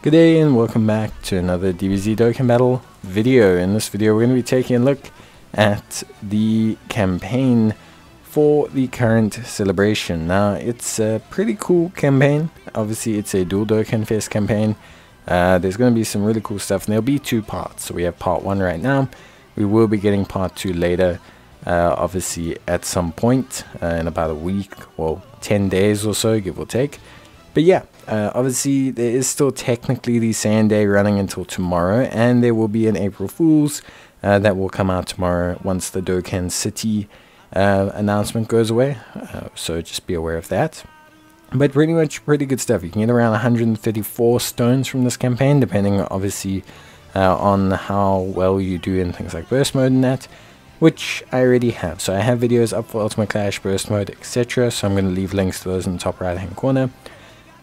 Good day and welcome back to another DBZ Dokkan Battle video. In this video we're going to be taking a look at the campaign for the current celebration. Now it's a pretty cool campaign. Obviously it's a Dual Dokkan Fest campaign. There's going to be some really cool stuff and there'll be two parts. So we have part 1 right now. We will be getting part 2 later, obviously at some point in about a week or 10 days or so, give or take. But yeah, obviously there is still technically the sand day running until tomorrow, and there will be an April Fool's that will come out tomorrow once the Dokkan City announcement goes away, so just be aware of that. But pretty much pretty good stuff. You can get around 134 stones from this campaign, depending obviously on how well you do in things like burst mode and that, which I already have. So I have videos up for Ultimate Clash, burst mode, etc. So I'm going to leave links to those in the top right hand corner.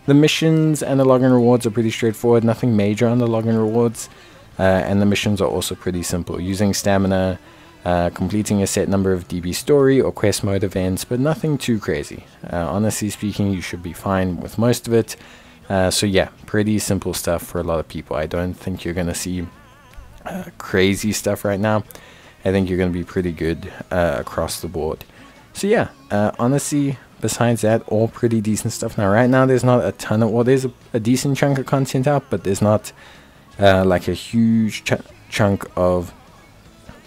The missions and the login rewards are pretty straightforward, nothing major on the login rewards, and the missions are also pretty simple, using stamina, completing a set number of DB story or quest mode events, but nothing too crazy. Honestly speaking, you should be fine with most of it. So yeah, pretty simple stuff for a lot of people. I don't think you're going to see crazy stuff right now. I think you're going to be pretty good across the board. So yeah, honestly, besides that, all pretty decent stuff. Now right now there's not a ton of, well, there's a decent chunk of content out, but there's not like a huge chunk of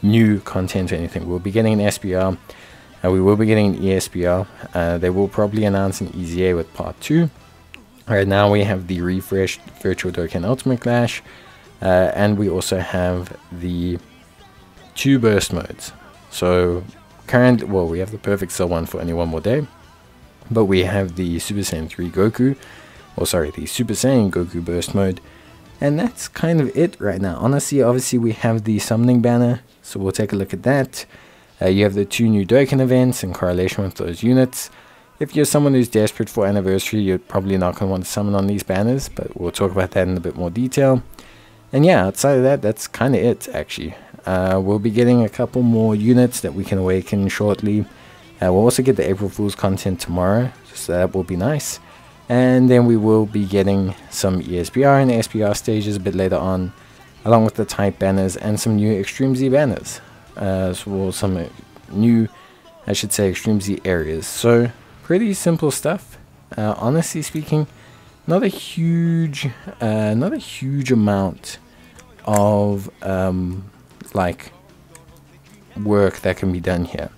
new content or anything. We'll be getting an SBR, we will be getting an ESBR. They will probably announce an EZA with part 2. Right now we have the refreshed Virtual Dokkan Ultimate Clash, and we also have the 2 burst modes. So currently, well, we have the Perfect Cell one for only 1 more day, but we have the Super Saiyan 3 Goku, or sorry, the Super Saiyan Goku burst mode, and that's kind of it right now. Honestly, obviously we have the summoning banner, so we'll take a look at that. You have the 2 new Dokkan events in correlation with those units. If you're someone who's desperate for anniversary, you're probably not going to want to summon on these banners, but we'll talk about that in a bit more detail. And yeah, outside of that, that's kind of it actually. We'll be getting a couple more units that we can awaken shortly. We'll also get the April Fool's content tomorrow, so that will be nice. And then we will be getting some ESBR and SBR stages a bit later on, along with the type banners and some new Extreme Z banners. So some new, I should say, Extreme Z areas. So pretty simple stuff. Honestly speaking, not a huge amount of like work that can be done here.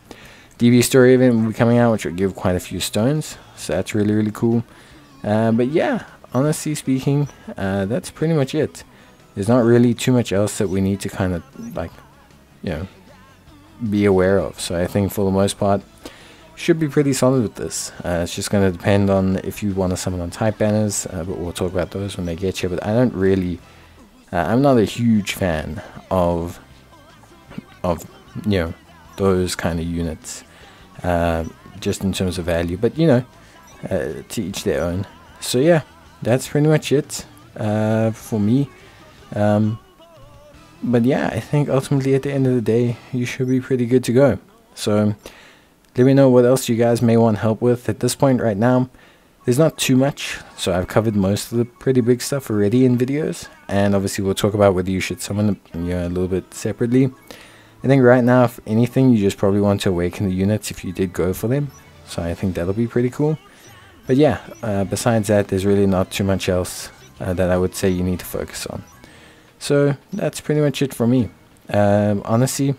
DB story event will be coming out, which will give quite a few stones, so that's really cool. But yeah, honestly speaking, that's pretty much it. There's not really too much else that we need to kind of like, you know, be aware of. So I think for the most part should be pretty solid with this. It's just going to depend on if you want to summon on type banners, but we'll talk about those when they get here. But I don't really, I'm not a huge fan of you know, those kind of units, just in terms of value, but you know, to each their own. So yeah, that's pretty much it for me. But yeah, I think ultimately at the end of the day you should be pretty good to go. So let me know what else you guys may want help with. At this point right now there's not too much, so I've covered most of the pretty big stuff already in videos, and obviously we'll talk about whether you should summon them, you know, a little bit separately. I think right now, if anything, you just probably want to awaken the units if you did go for them. So I think that'll be pretty cool. But yeah, besides that, there's really not too much else that I would say you need to focus on. So that's pretty much it for me. Honestly,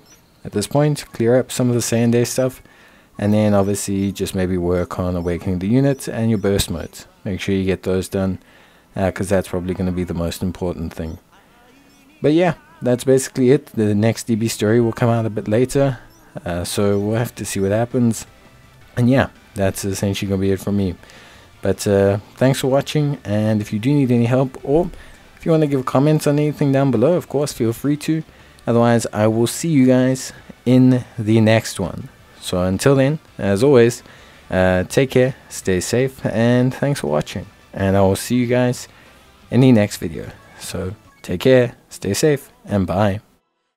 at this point, clear up some of the sand day stuff. And then obviously just maybe work on awakening the units and your burst modes. Make sure you get those done, because that's probably going to be the most important thing. But yeah, that's basically it. The next DB story will come out a bit later, so we'll have to see what happens. And yeah, that's essentially going to be it from me. But thanks for watching, and if you do need any help, or if you want to give comments on anything down below, of course, feel free to. Otherwise, I will see you guys in the next one. So until then, as always, take care, stay safe, and thanks for watching. And I will see you guys in the next video. So take care, stay safe, and bye.